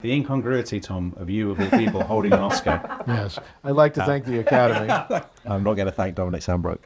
The incongruity, Tom, of you of all people holding an Oscar. Yes, I'd like to thank the Academy. I'm not going to thank Dominic Sandbrook.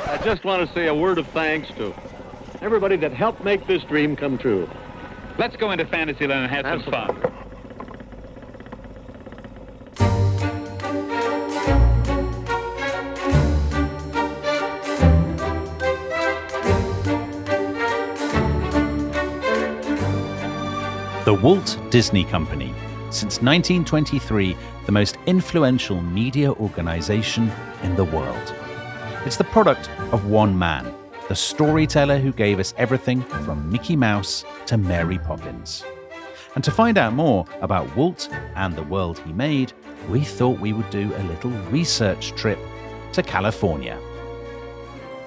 I just want to say a word of thanks to everybody that helped make this dream come true. Let's go into Fantasyland and have some fun. The Walt Disney Company. Since 1923, the most influential media organization in the world. It's the product of one man, the storyteller who gave us everything from Mickey Mouse to Mary Poppins. And to find out more about Walt and the world he made, we thought we would do a little research trip to California.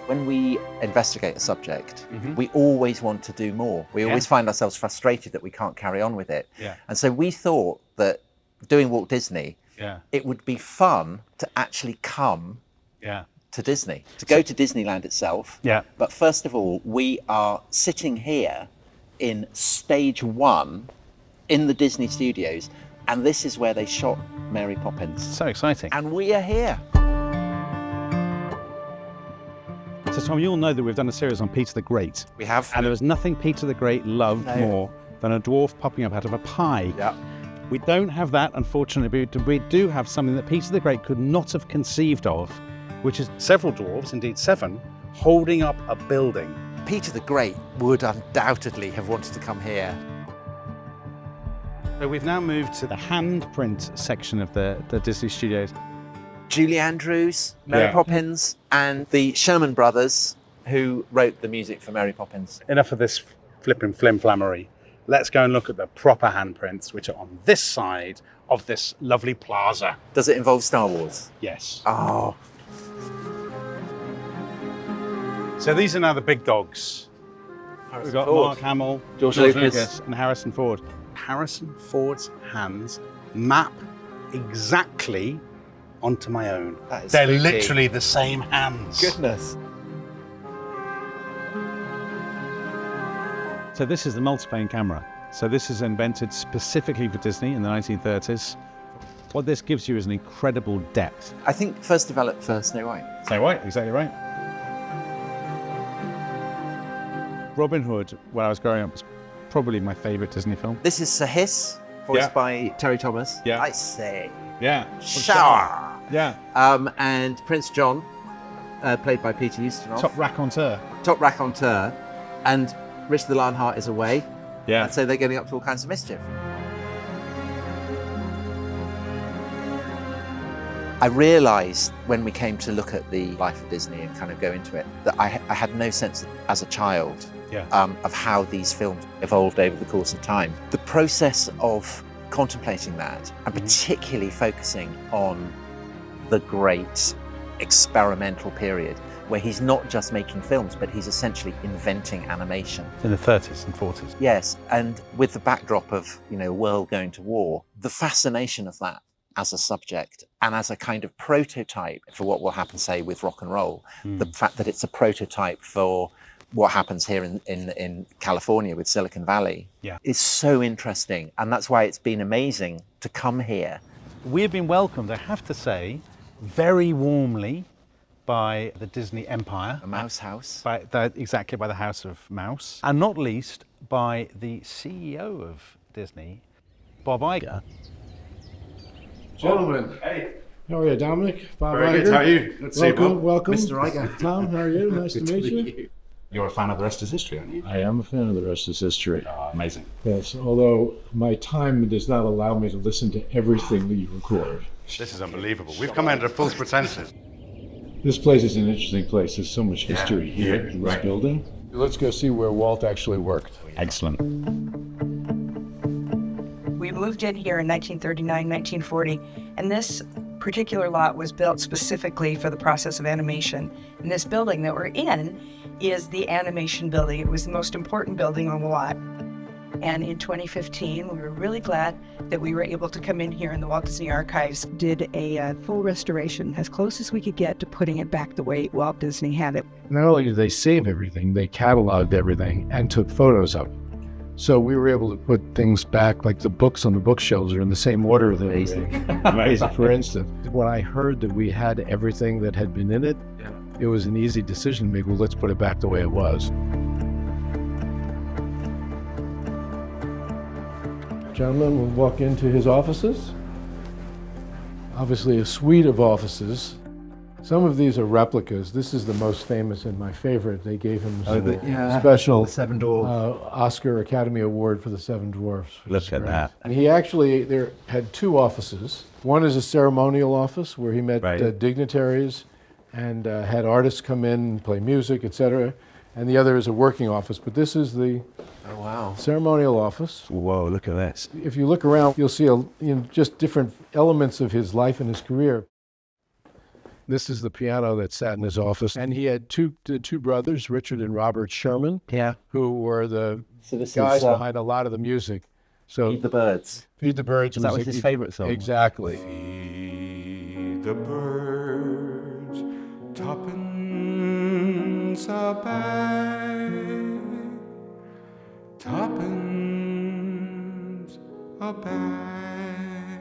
When we investigate a subject, we always want to do more. We always find ourselves frustrated that we can't carry on with it. And so we thought that doing Walt Disney, it would be fun to actually come to Disney, to go to Disneyland itself. But first of all, we are sitting here in stage 1 in the Disney studios, and this is where they shot Mary Poppins. So exciting. And we are here. So Tom, you'll know that we've done a series on Peter the Great. We have. And there was nothing Peter the Great loved more than a dwarf popping up out of a pie. We don't have that, unfortunately, but we do have something that Peter the Great could not have conceived of, which is several dwarves, indeed 7, holding up a building. Peter the Great would undoubtedly have wanted to come here. So we've now moved to the handprint section of the Disney Studios. Julie Andrews, Mary Poppins, and the Sherman brothers who wrote the music for Mary Poppins. Enough of this flippin' flim-flammery. Let's go and look at the proper handprints, which are on this side of this lovely plaza. Does it involve Star Wars? Yes. Oh. So these are now the big dogs. We've got Ford. Mark Hamill, George Lucas, and Harrison Ford. Harrison Ford's hands map exactly onto my own. That is They're spooky. literally the same hands. Goodness. So this is the multiplane camera. So this is invented specifically for Disney in the 1930s. What this gives you is an incredible depth. I think first developed for Snow White. Snow White, exactly right. Robin Hood, when I was growing up, was probably my favourite Disney film. This is Sir Hiss, voiced by Terry Thomas. Yeah. I say. Yeah. Shower. Yeah. And Prince John, played by Peter Ustinov. Top raconteur. Top raconteur. And Richard the Lionheart is away. Yeah. And so they're getting up to all kinds of mischief. I realised when we came to look at the life of Disney and kind of go into it, that I had no sense as a child of how these films evolved over the course of time. The process of contemplating that, and particularly focusing on the great experimental period, where he's not just making films, but he's essentially inventing animation. In the 30s and 40s. Yes, and with the backdrop of, a world going to war, the fascination of that as a subject and as a kind of prototype for what will happen, say, with rock and roll, the fact that it's a prototype for what happens here in California with Silicon Valley is so interesting. And that's why it's been amazing to come here. We have been welcomed, I have to say, very warmly by the Disney Empire. A mouse house. Exactly, by the House of Mouse. And not least by the CEO of Disney, Bob Iger. Gentlemen. Hey. How are you, Dominic? Bob Very Iger. good. How are you? Good to see you, Bob. Welcome. Mr. Iger. Tom, how are you? Nice to meet you. You're a fan of The Rest is History, aren't you? I am a fan of The Rest is History. Oh, amazing. Yes, although my time does not allow me to listen to everything that you record. This is unbelievable. We've come under false pretenses. This place is an interesting place. There's so much history here in this building. Let's go see where Walt actually worked. Excellent. We moved in here in 1939, 1940, and this particular lot was built specifically for the process of animation. And this building that we're in is the animation building. It was the most important building on the lot. And in 2015, we were really glad that we were able to come in here, and the Walt Disney Archives did a full restoration, as close as we could get to putting it back the way Walt Disney had it. Not only did they save everything, they cataloged everything and took photos of it. So we were able to put things back, like the books on the bookshelves are in the same order that Amazing. For instance, when I heard that we had everything that had been in it, it was an easy decision to make. Well, let's put it back the way it was. Gentlemen, we'll walk into his offices. Obviously a suite of offices. Some of these are replicas. This is the most famous and my favorite. They gave him a special Seven Dwarfs. Oscar Academy Award for the Seven Dwarfs. Look at that. And he actually had two offices. One is a ceremonial office where he met dignitaries and had artists come in and play music, etc. And the other is a working office. But this is the ceremonial office. Whoa, look at this. If you look around, you'll see just different elements of his life and his career. This is the piano that sat in his office. And he had two brothers, Richard and Robert Sherman, who were the guys behind a lot of the music. So Feed the Birds. Feed the Birds. That was his favorite song. Exactly. Feed the birds, tuppence a bag, tuppence a bag.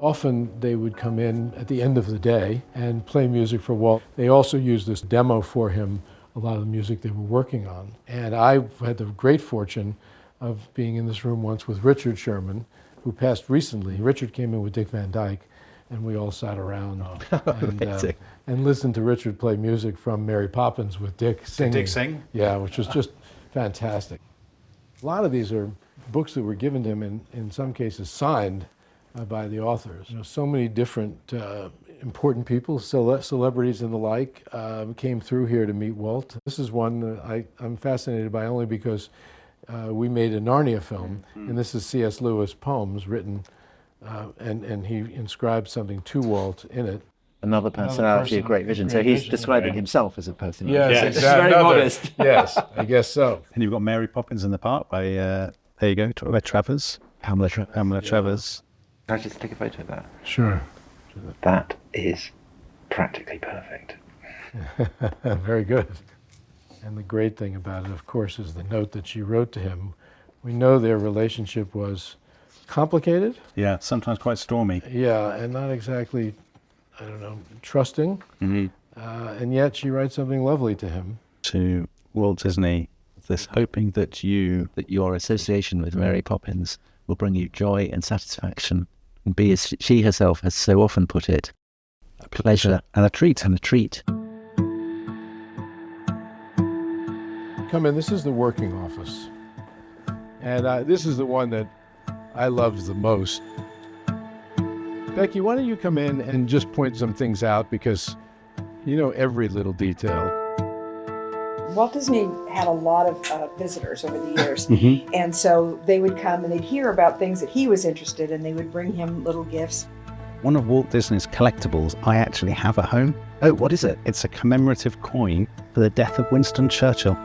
Often they would come in at the end of the day and play music for Walt. They also used this demo for him, a lot of the music they were working on. And I had the great fortune of being in this room once with Richard Sherman, who passed recently. Richard came in with Dick Van Dyke, and we all sat around and listened to Richard play music from Mary Poppins with Dick singing. Did Dick sing? Yeah, which was just fantastic. A lot of these are books that were given to him, in some cases signed by the authors. So many different important people, celebrities and the like, came through here to meet Walt. This is one that I'm fascinated by only because we made a Narnia film, and this is C.S. Lewis' poems written, and he inscribed something to Walt in it. Another personality of great vision. So he's describing himself as a personality. Yes, exactly. Very modest. Yes, I guess so. And you've got Mary Poppins in the Park by, there you go, by Travers. Pamela Travers. Can I just take a photo of that? Sure. That is practically perfect. Very good. And the great thing about it, of course, is the note that she wrote to him. We know their relationship was complicated. Yeah, sometimes quite stormy. Yeah, and not exactly, trusting. Mm-hmm. And yet she writes something lovely to him. To Walt Disney, this hoping that your association with Mary Poppins will bring you joy and satisfaction, and be, as she herself has so often put it, a pleasure and a treat and a treat. Come in, this is the working office. And this is the one that I loved the most. Becky, why don't you come in and just point some things out, because you know every little detail. Walt Disney had a lot of visitors over the years, and so they would come and they'd hear about things that he was interested in. They would bring him little gifts. One of Walt Disney's collectibles I actually have at home. Oh, what is it? It's a commemorative coin for the death of Winston Churchill.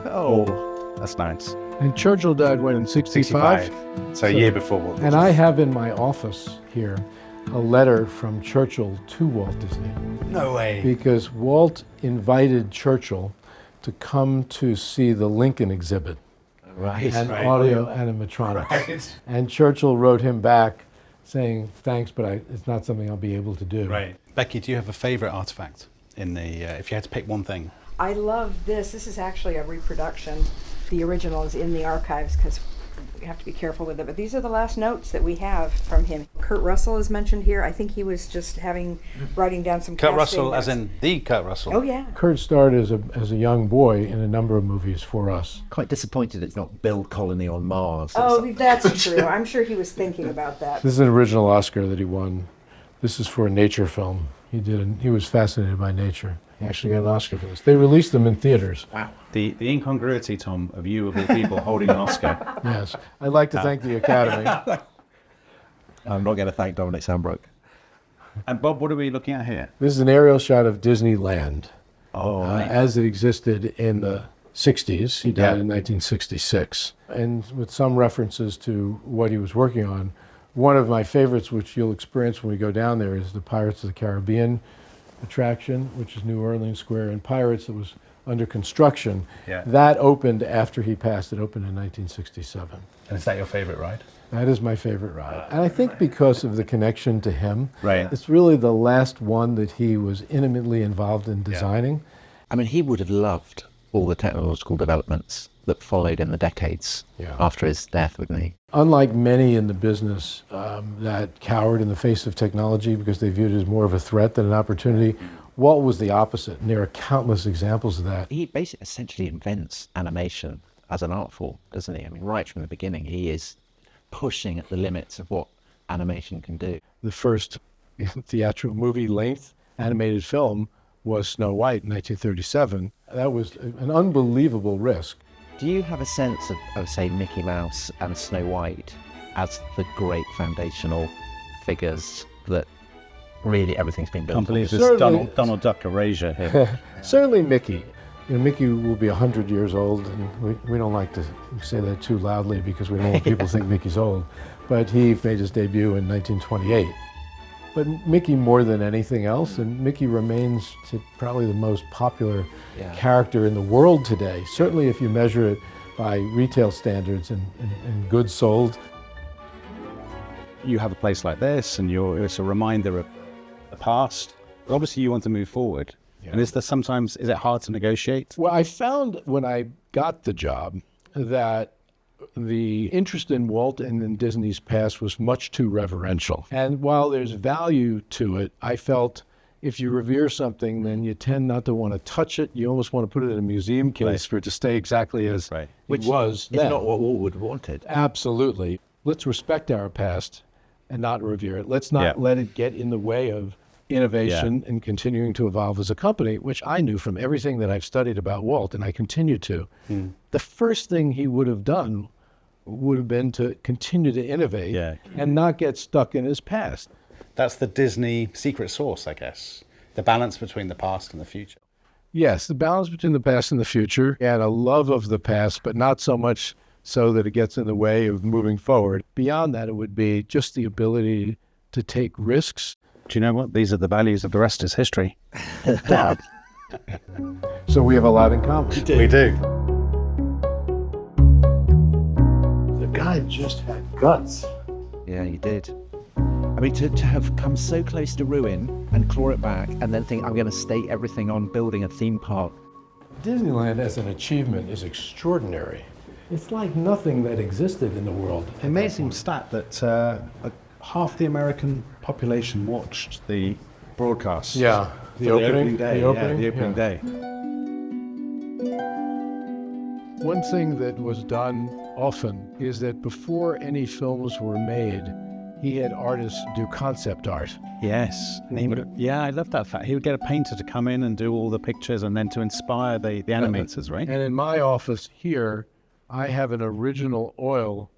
Oh, that's nice. And Churchill died when, in 65? So a year before Walt Disney. And I have in my office here a letter from Churchill to Walt Disney. No way. Because Walt invited Churchill to come to see the Lincoln exhibit. And audio animatronics. Right. And Churchill wrote him back saying, thanks, but it's not something I'll be able to do. Right. Becky, do you have a favorite artifact? in the, if you had to pick one thing? I love this. This is actually a reproduction. The original is in the archives because we have to be careful with it. But these are the last notes that we have from him. Kurt Russell is mentioned here. I think he was just writing down some Kurt casting Russell, notes. as in the Kurt Russell. Oh, yeah. Kurt starred as a young boy in a number of movies for us. Quite disappointed it's not Build Colony on Mars. Oh, that's true. I'm sure he was thinking about that. This is an original Oscar that he won. This is for a nature film. He was fascinated by nature. He actually got an Oscar for this. They released them in theaters. Wow. The incongruity, Tom, of you of all people holding an Oscar. Yes. I'd like to thank the Academy. I'm not going to thank Dominic Sandbrook. And Bob, what are we looking at here? This is an aerial shot of Disneyland Right. as it existed in the 60s. He died in 1966. And with some references to what he was working on, one of my favorites, which you'll experience when we go down there, is the Pirates of the Caribbean attraction, which is New Orleans Square, and Pirates that was under construction. Yeah. That opened after he passed. It opened in 1967. And is that your favorite ride? That is my favorite ride. And I think because of the connection to him, Right. it's really the last one that he was intimately involved in designing. I mean, he would have loved all the technological developments that followed in the decades after his death, wouldn't he? Unlike many in the business that cowered in the face of technology because they viewed it as more of a threat than an opportunity, Walt was the opposite, and there are countless examples of that. He basically essentially invents animation as an art form, doesn't he? I mean, right from the beginning, he is pushing at the limits of what animation can do. The first theatrical movie-length animated film was Snow White in 1937. That was an unbelievable risk. Do you have a sense of, say, Mickey Mouse and Snow White as the great foundational figures that really everything's been built I can't on? believe this Certainly- Donald Duck erasure here. Certainly Mickey. You know, Mickey will be 100 years old, and we don't like to say that too loudly because we don't want people to think Mickey's old. But he made his debut in 1928. But Mickey more than anything else, and Mickey remains probably the most popular character in the world today. Certainly if you measure it by retail standards and goods sold. You have a place like this, and it's a reminder of the past. But obviously you want to move forward. And is it hard to negotiate? Well, I found when I got the job that the interest in Walt and in Disney's past was much too reverential. And while there's value to it, I felt if you revere something, then you tend not to want to touch it. You almost want to put it in a museum case for it to stay exactly as it was then. It's not what Walt would have wanted. Absolutely. Let's respect our past and not revere it. Let's not let it get in the way of innovation and continuing to evolve as a company, which I knew from everything that I've studied about Walt, and I continue to. The first thing he would have done would have been to continue to innovate and not get stuck in his past. That's the Disney secret sauce, I guess. The balance between the past and the future. Yes, the balance between the past and the future, and a love of the past, but not so much so that it gets in the way of moving forward. Beyond that, it would be just the ability to take risks. Do you know what? These are the values of the rest is history. So we have a lot in common. We do. The guy just had guts. Yeah, he did. I mean, to have come so close to ruin and claw it back and then think, I'm going to stake everything on building a theme park. Disneyland as an achievement is extraordinary. It's like nothing that existed in the world. Amazing stat that half the American population watched the broadcast. Yeah, the opening day. The opening, the opening day. One thing that was done often is that before any films were made, he had artists do concept art. Yes. And he would, I love that fact. He would get a painter to come in and do all the pictures and then to inspire the animators, right? And in my office here, I have an original oil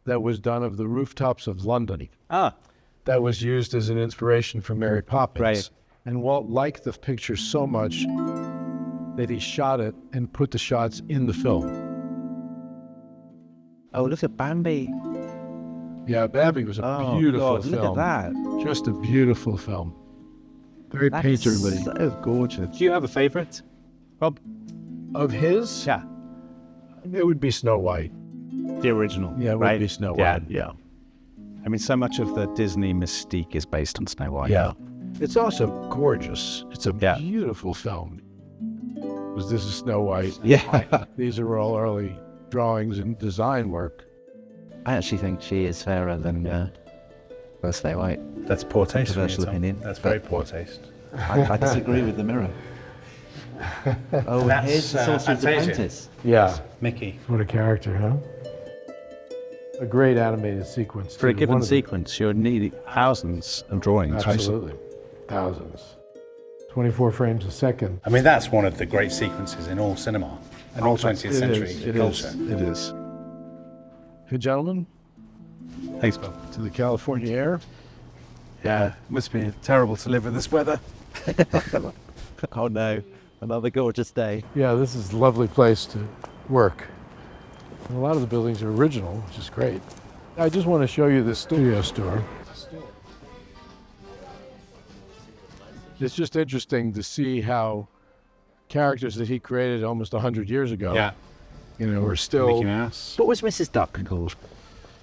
that was done of the rooftops of London. That was used as an inspiration for Mary Poppins. Right. And Walt liked the picture so much that he shot it and put the shots in the film. Oh, look at Bambi. Yeah, Bambi was a beautiful God, film. Look at that. Just a beautiful film. Very painterly. So gorgeous. Do you have a favorite, Rob? Of his? Yeah. It would be Snow White. The original. Yeah, it would be Snow White. Yeah. I mean, so much of the Disney mystique is based on Snow White. Yeah. It's also gorgeous. It's a beautiful film. This is Snow White. Yeah. These are all early drawings and design work. I actually think she is fairer than Snow White. That's poor taste. Controversial opinion. That's very poor taste. I disagree with the mirror. Oh, here's the Sorcerer's Apprentice. Yeah. Mickey. What a character, huh? A great animated sequence. For a too. given One of the- sequence, you're needing thousands of drawings. Absolutely. Thousands. 24 frames a second. I mean, that's one of the great sequences in all cinema and all 20th century culture. It is. Good gentlemen, Thanks, Bob. to the California air. Yeah, must be terrible to live in this weather. Oh no, another gorgeous day. Yeah, this is a lovely place to work. And a lot of the buildings are original, which is great. I just want to show you the studio store. It's just interesting to see how characters that he created almost 100 years ago, are still... Mickey Mouse. What was Mrs. Duck called?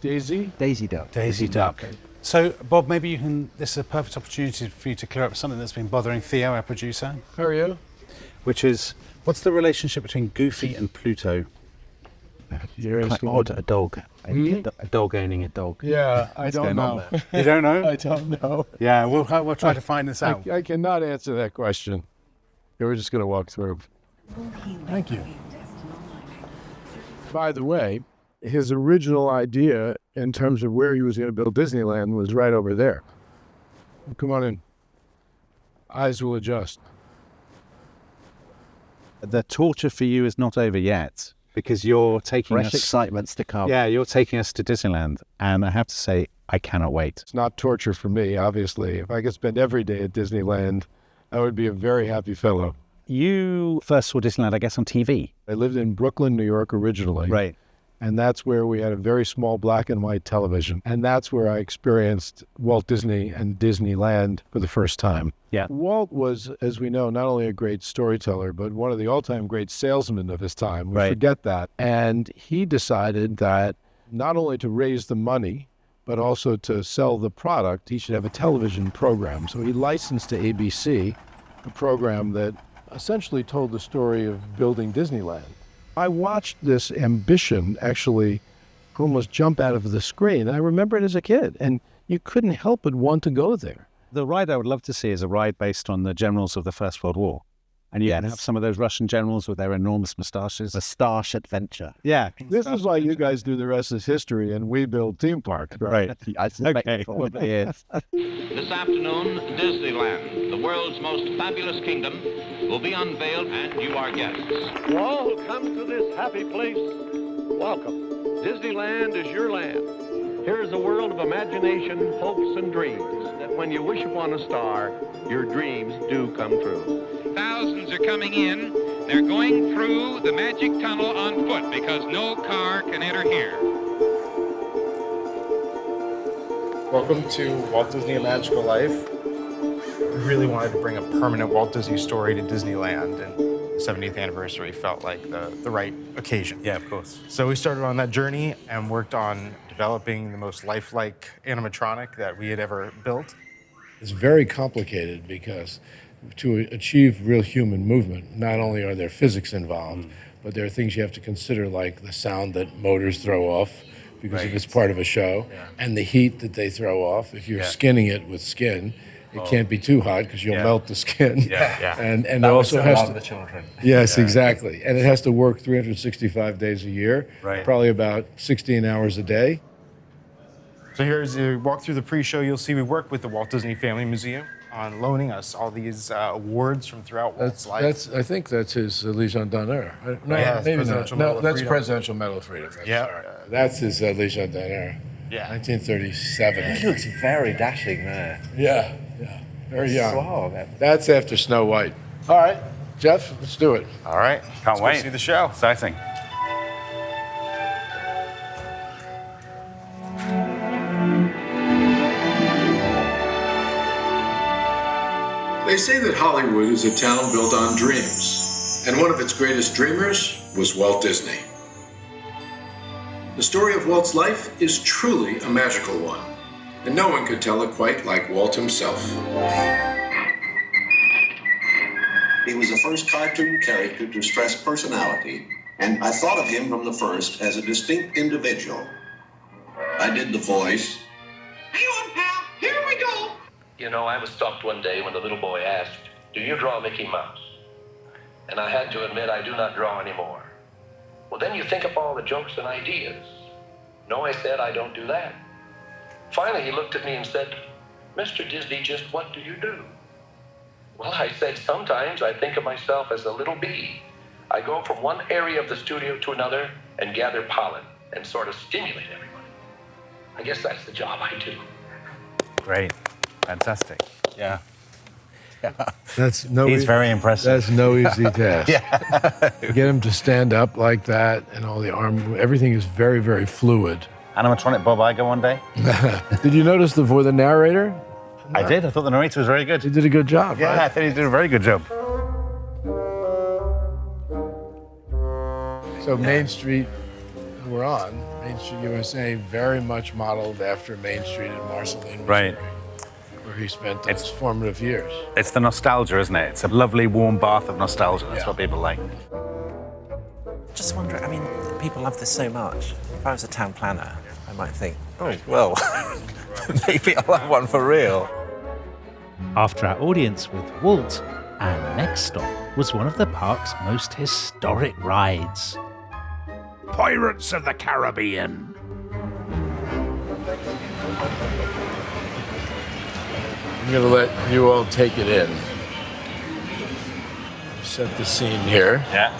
Daisy? Daisy Duck. Daisy Duck. So, Bob, maybe you can... This is a perfect opportunity for you to clear up something that's been bothering Theo, our producer. How are you? Which is, what's the relationship between Goofy and Pluto? You're Quite asking odd, a dog. A dog owning a dog. Yeah, I don't going on know. there? You don't know? I don't know. Yeah, we'll try to find this out. I cannot answer that question. Yeah, we're just going to walk through. Thank you. By the way, his original idea in terms of where he was going to build Disneyland was right over there. Come on in. Eyes will adjust. The torture for you is not over yet, because you're taking Fresh us... excitements to come. Yeah, you're taking us to Disneyland, and I have to say, I cannot wait. It's not torture for me, obviously. If I could spend every day at Disneyland, I would be a very happy fellow. You first saw Disneyland, I guess, on TV. I lived in Brooklyn, New York originally. Right. And that's where we had a very small black and white television. And that's where I experienced Walt Disney and Disneyland for the first time. Yeah. Walt was, as we know, not only a great storyteller, but one of the all-time great salesmen of his time. We Right. forget that. And he decided that not only to raise the money, but also to sell the product, he should have a television program. So he licensed to ABC a program that essentially told the story of building Disneyland. I watched this ambition actually almost jump out of the screen. I remember it as a kid, and you couldn't help but want to go there. The ride I would love to see is a ride based on the generals of the First World War. And you can have some of those Russian generals with their enormous moustaches. Moustache adventure. Yeah. This is why you guys do the rest is history and we build theme parks. Right. I suspect Okay. it probably is. This afternoon, Disneyland, the world's most fabulous kingdom, will be unveiled, and you are guests. To all who come to this happy place, welcome. Disneyland is your land. Here is a world of imagination, hopes, and dreams, that when you wish upon a star, your dreams do come true. Thousands are coming in. They're going through the magic tunnel on foot because no car can enter here. Welcome to Walt Disney: A Magical Life. We really wanted to bring a permanent Walt Disney story to Disneyland, and the 70th anniversary felt like the right occasion. Yeah, of course. So we started on that journey and worked on developing the most lifelike animatronic that we had ever built. It's very complicated because to achieve real human movement, not only are there physics involved, but there are things you have to consider, like the sound that motors throw off, because if it's part of a show, and the heat that they throw off. If you're skinning it with skin, it can't be too hot because you'll melt the skin. And it also has to. The children. Yes, exactly. And it has to work 365 days a year, probably about 16 hours a day. So here's a walk through the pre-show. You'll see we work with the Walt Disney Family Museum on loaning us all these awards from throughout Walt's life. I think that's his Legion d'honneur. No, Yeah, maybe Presidential not. Medal No, of that's Freedom. Presidential Medal of Freedom. Yeah. That's his Legion d'honneur. Yeah. 1937. He looks very dashing there. Yeah. Very young. Suave. That's after Snow White. All right, Jeff, let's do it. All right. Can't Let's wait. go see the show. Exciting. They say that Hollywood is a town built on dreams, and one of its greatest dreamers was Walt Disney. The story of Walt's life is truly a magical one, and no one could tell it quite like Walt himself. He was the first cartoon character to stress personality, and I thought of him from the first as a distinct individual. I did the voice. Hang on, pal. Here we go. You know, I was stopped one day when the little boy asked, "Do you draw Mickey Mouse?" And I had to admit I do not draw anymore. Well, then you think up all the jokes and ideas. No, I said, I don't do that. Finally, he looked at me and said, "Mr. Disney, just what do you do?" Well, I said, sometimes I think of myself as a little bee. I go from one area of the studio to another and gather pollen and sort of stimulate everyone. I guess that's the job I do. Great. Fantastic. Yeah. That's no. He's very impressive. That's no easy task. Yeah. Get him to stand up like that, and all the arm, everything is very, very fluid. Animatronic Bob Iger one day. Did you notice the narrator? I did. I thought the narrator was very good. He did a good job. Yeah, right? I think he did a very good job. So Main Street, we're on Main Street, U.S.A., very much modeled after Main Street in Marceline, Missouri, Right. where he spent his formative years. It's the nostalgia, isn't it? It's a lovely warm bath of nostalgia. That's what people like. Just wondering, I mean, people love this so much. If I was a town planner, I might think, oh, well, maybe I'll have one for real. After our audience with Walt, our next stop was one of the park's most historic rides. Pirates of the Caribbean. I'm going to let you all take it in. Set the scene here. Yeah.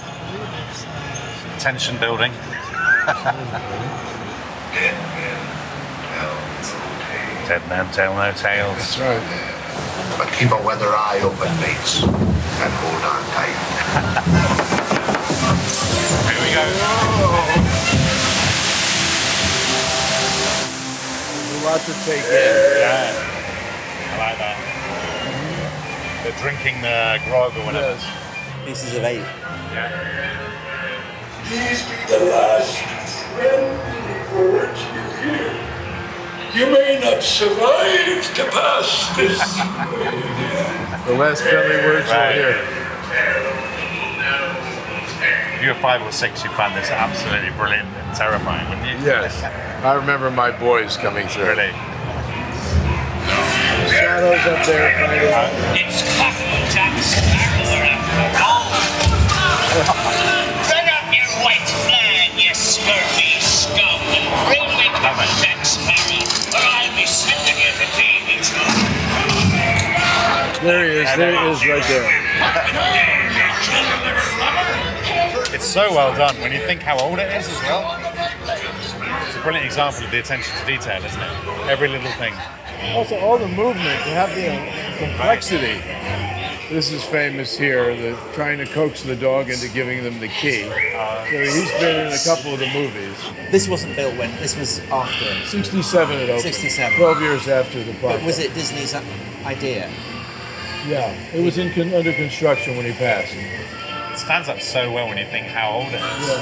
Tension building. Dead man tell no tales. That's right. But keep a weather eye open, mates, and hold on tight. Here we go. There's a lot to take in. Yeah. I like that. They're drinking the grog or whatever. Yes. Pieces of 8. Yeah. These be the last friendly words you hear. You may not survive to pass this way. The last friendly words Right. you'll hear. If you were 5 or 6, you'd find this absolutely brilliant and terrifying, wouldn't you? Yes. I remember my boys coming through. Really. Shadows up there fighting. It's Cockle Jack Sparrow after all. Run up your white flag, you scurvy scum, and bring me Cockle Jack Sparrow, or I'll be sending you to Davy Jones. There he is right there. It's so well done when you think how old it is as well. It's a brilliant example of the attention to detail, isn't it? Every little thing. Also, all the movement, to have the complexity. This is famous here, trying to coax the dog into giving them the key. So he's been in a couple of the movies. This wasn't built when, this was after. 67 it opened. 67. 12 years after the park. But was it Disney's idea? Yeah, it was under construction when he passed. It stands up so well when you think how old it is. Yeah.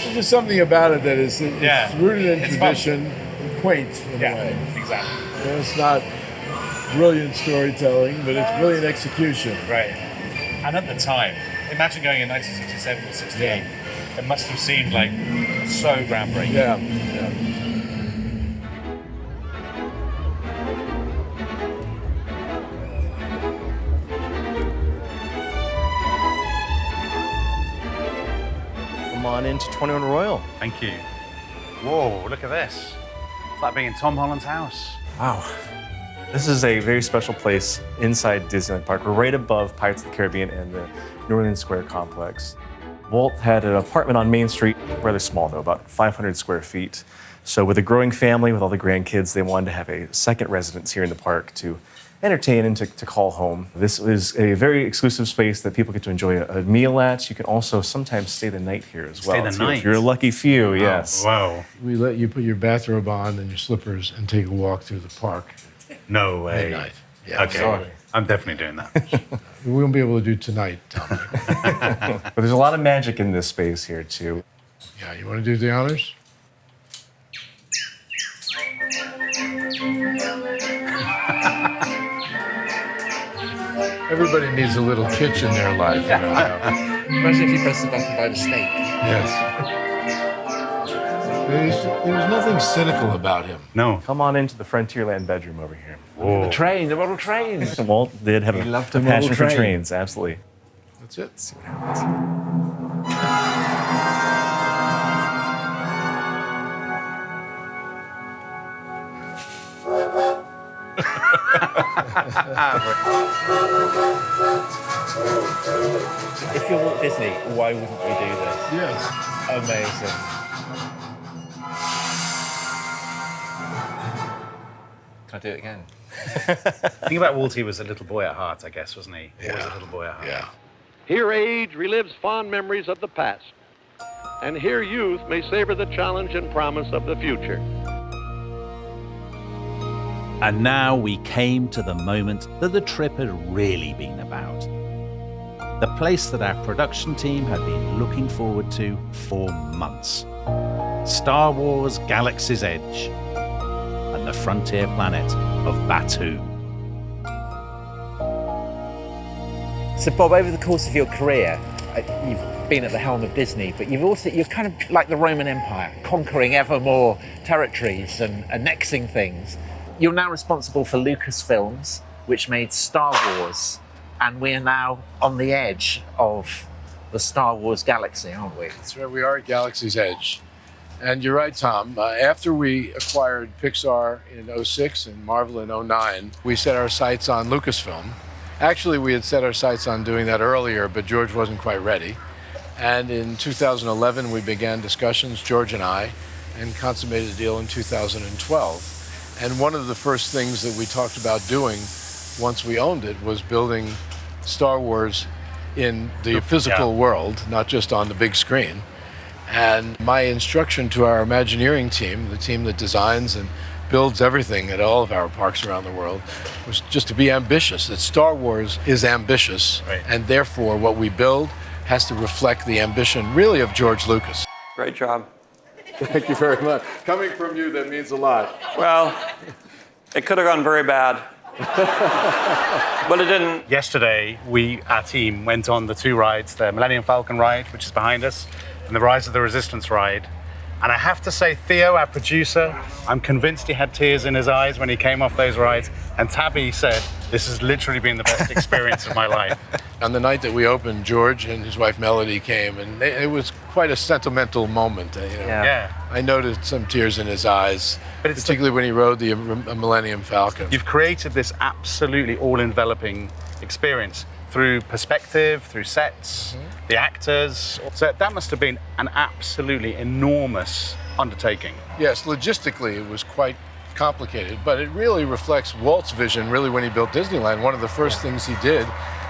There's just something about it that is it's rooted in tradition, and quaint in a way. Exactly. You know, it's not brilliant storytelling, but it's brilliant execution. Right. And at the time, imagine going in 1967 or 68. It must have seemed like so groundbreaking. Yeah. Yeah. Come on into 21 Royal. Thank you. Whoa, look at this. It's like being in Tom Holland's house. Wow. This is a very special place inside Disneyland Park. We're right above Pirates of the Caribbean and the Northern Square complex. Walt had an apartment on Main Street, rather small though, about 500 square feet. So with a growing family, with all the grandkids, they wanted to have a second residence here in the park to entertain and to call home. This is a very exclusive space that people get to enjoy a meal at. You can also sometimes stay the night here as well. Stay the night? If you're a lucky few, yes. Wow. We let you put your bathrobe on and your slippers and take a walk through the park. No way. Midnight. Yeah, Okay. sorry. I'm definitely doing that. We won't be able to do tonight, Dominic. But there's a lot of magic in this space here too. Yeah, you want to do the honors? Everybody needs a little kitsch in their life. You know. Imagine if you press the button by mistake. Yes. There's nothing cynical about him. No. Come on into the Frontierland bedroom over here. The train, the model trains. Walt did have a passion for trains, absolutely. That's it. Let's see what happens. If you're Walt Disney, why wouldn't you do this? Yes. Amazing. Can I do it again? The thing about Walt, he was a little boy at heart, I guess, wasn't he? Yeah. Always a little boy at heart. Yeah. Here age relives fond memories of the past, and here youth may savor the challenge and promise of the future. And now we came to the moment that the trip had really been about. The place that our production team had been looking forward to for months. Star Wars Galaxy's Edge and the frontier planet of Batuu. So, Bob, over the course of your career, you've been at the helm of Disney, but you're kind of like the Roman Empire, conquering ever more territories and annexing things. You're now responsible for Lucasfilms, which made Star Wars, and we are now on the edge of the Star Wars galaxy, aren't we? That's right, we are at Galaxy's Edge. And you're right, Tom. After we acquired Pixar in 2006 and Marvel in 2009, we set our sights on Lucasfilm. Actually, we had set our sights on doing that earlier, but George wasn't quite ready. And in 2011, we began discussions, George and I, and consummated a deal in 2012. And one of the first things that we talked about doing once we owned it was building Star Wars in the physical world, not just on the big screen. And my instruction to our Imagineering team, the team that designs and builds everything at all of our parks around the world, was just to be ambitious, that Star Wars is ambitious, and therefore what we build has to reflect the ambition really of George Lucas. Great job. Thank you very much. Coming from you, that means a lot. Well, it could have gone very bad, but it didn't. Yesterday, our team went on the two rides, the Millennium Falcon ride, which is behind us, and the Rise of the Resistance ride. And I have to say, Theo, our producer, I'm convinced he had tears in his eyes when he came off those rides. And Tabby said, this has literally been the best experience of my life. On the night that we opened, George and his wife Melody came, and it was quite a sentimental moment. You know? Yeah. I noticed some tears in his eyes, particularly when he rode the Millennium Falcon. You've created this absolutely all-enveloping experience through perspective, through sets, the actors. So that must have been an absolutely enormous undertaking. Yes, logistically it was quite complicated, but it really reflects Walt's vision, really, when he built Disneyland. One of the first things he did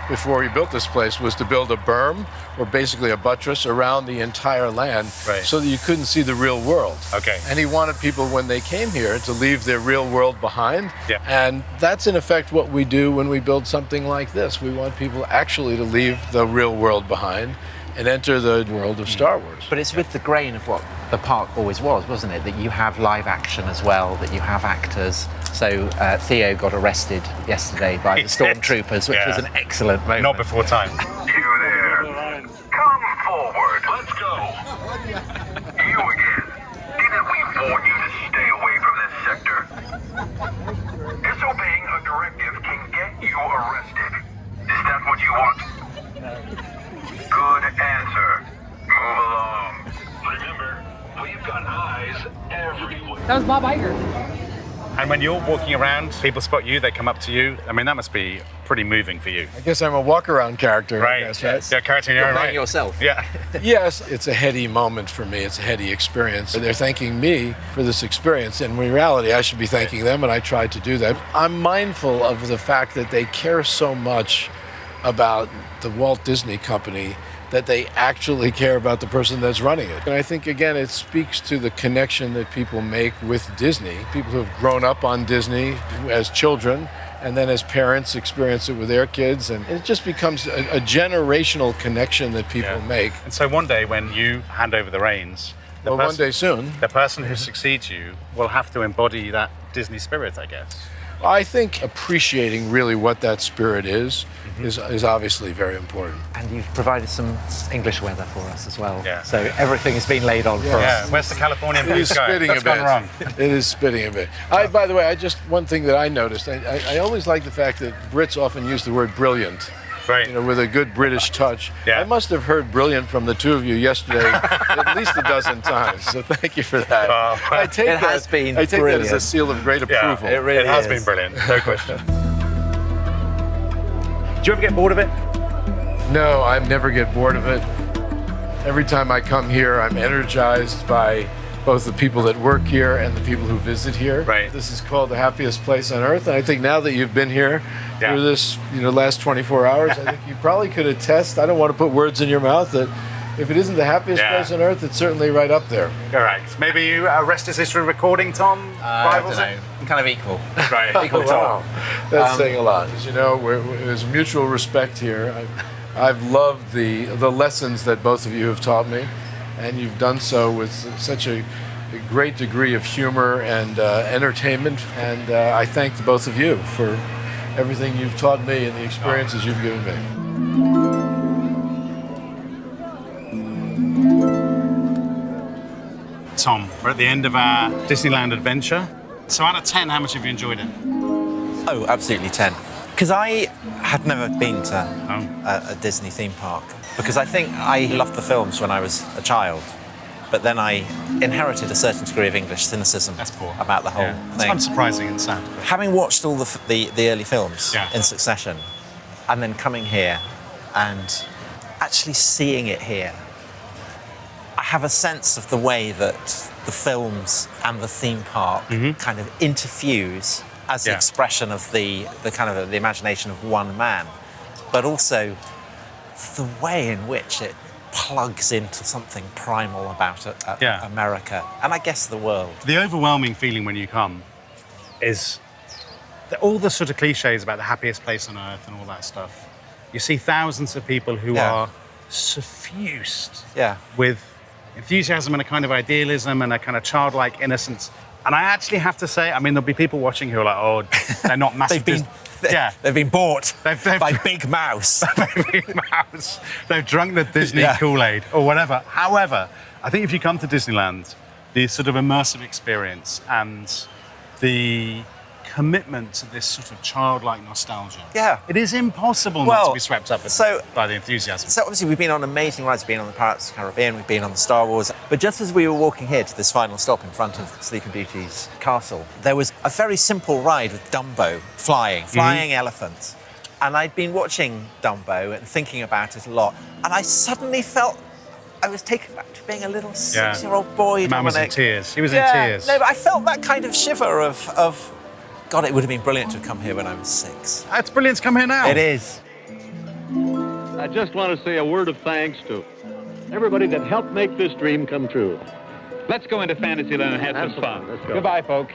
before he built this place was to build a berm, or basically a buttress, around the entire land so that you couldn't see the real world. Okay. And he wanted people, when they came here, to leave their real world behind. Yeah. And that's in effect what we do when we build something like this. We want people actually to leave the real world behind and enter the world of Star Wars. But it's with the grain of what the park always was, wasn't it? That you have live action as well, that you have actors. So Theo got arrested yesterday by the stormtroopers, which was an excellent moment. Not before time. You there. Come forward. Let's go. You again. Didn't we warn you to stay away from this sector? Disobeying a directive can get you arrested. Is that what you want? Good answer. Move along. Remember, we've got eyes everywhere. That was Bob Iger. And when you're walking around, people spot you, they come up to you. I mean, that must be pretty moving for you. I guess I'm a walk-around character. Right. I guess, right? Yeah, character in your own right. yourself. Yeah. Yes, it's a heady moment for me. It's a heady experience. They're thanking me for this experience. In reality, I should be thanking them, and I tried to do that. I'm mindful of the fact that they care so much about the Walt Disney Company that they actually care about the person that's running it. And I think, again, it speaks to the connection that people make with Disney. People who have grown up on Disney as children and then as parents experience it with their kids. And it just becomes a generational connection that people make. And so one day when you hand over the reins, one day soon, the person who succeeds you will have to embody that Disney spirit, I guess. I think appreciating really what that spirit is obviously very important. And you've provided some English weather for us as well. Yeah. So everything has been laid on for us. Yeah, where's the Californian It is blue sky? spitting That's a bit. gone wrong. It is spitting a bit. By the way, one thing that I noticed, I always like the fact that Brits often use the word brilliant. Right. With a good British touch. Yeah. I must have heard brilliant from the two of you yesterday at least a dozen times. So thank you for that. I take It has been that as brilliant. a seal of great approval. Yeah, it has been brilliant, no question. Do you ever get bored of it? No, I never get bored of it. Every time I come here, I'm energized by both the people that work here and the people who visit here. Right. This is called the happiest place on earth. And I think now that you've been here through this, last 24 hours, I think you probably could attest, I don't want to put words in your mouth, that if it isn't the happiest place on earth, it's certainly right up there. Correct. Maybe you rest his history recording, Tom? Rivals it? I'm kind of equal. Right. Equal to Wow. Tom. That's saying a lot. As you know, there's mutual respect here. I've loved the lessons that both of you have taught me, and you've done so with such a great degree of humor and entertainment. And I thank the both of you for everything you've taught me and the experiences you've given me. Tom, we're at the end of our Disneyland adventure. So out of 10, how much have you enjoyed it? Oh, absolutely 10. Because I had never been to a Disney theme park. Because I think I loved the films when I was a child. But then I inherited a certain degree of English cynicism about the whole thing. It's unsurprising and sad. Having watched all the early films in succession, and then coming here and actually seeing it here, I have a sense of the way that the films and the theme park kind of interfuse as the expression of the kind of the imagination of one man, but also the way in which it plugs into something primal about America, and I guess the world. The overwhelming feeling when you come is that all the sort of cliches about the happiest place on earth and all that stuff. You see thousands of people who are suffused with enthusiasm and a kind of idealism and a kind of childlike innocence. And I actually have to say, I mean, there'll be people watching who are like, oh, they're not massive. They've been bought by Big Mouse. Big Mouse. They've drunk the Disney Kool-Aid or whatever. However, I think if you come to Disneyland, the sort of immersive experience and the commitment to this sort of childlike nostalgia. Yeah. It is impossible not to be swept up by the enthusiasm. So obviously we've been on amazing rides. We've been on the Pirates of the Caribbean, we've been on the Star Wars. But just as we were walking here to this final stop in front of Sleeping Beauty's castle, there was a very simple ride with Dumbo flying elephants. And I'd been watching Dumbo and thinking about it a lot. And I suddenly felt I was taken back to being a little 6-year-old boy. The man was in tears. He was in tears. No, but I felt that kind of shiver of God, it would have been brilliant to come here when I was 6. It's brilliant to come here now. It is. I just want to say a word of thanks to everybody that helped make this dream come true. Let's go into Fantasyland and have some fun. Let's go. Goodbye, folks.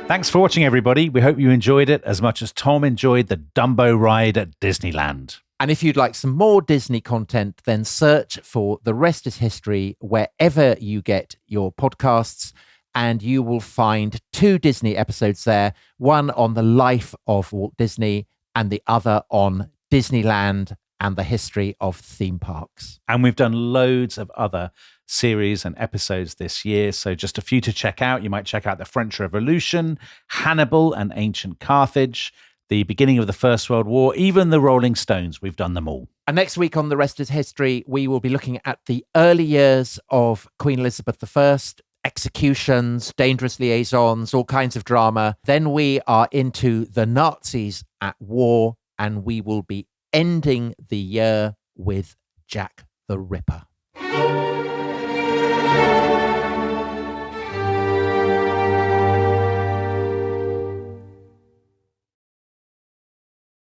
Thanks for watching, everybody. We hope you enjoyed it as much as Tom enjoyed the Dumbo ride at Disneyland. And if you'd like some more Disney content, then search for The Rest is History wherever you get your podcasts. And you will find 2 Disney episodes there, one on the life of Walt Disney and the other on Disneyland and the history of theme parks. And we've done loads of other series and episodes this year. So just a few to check out. You might check out the French Revolution, Hannibal and ancient Carthage, the beginning of the First World War, even the Rolling Stones. We've done them all. And next week on The Rest is History, we will be looking at the early years of Queen Elizabeth I, executions, dangerous liaisons, all kinds of drama. Then we are into the Nazis at war, and we will be ending the year with Jack the Ripper.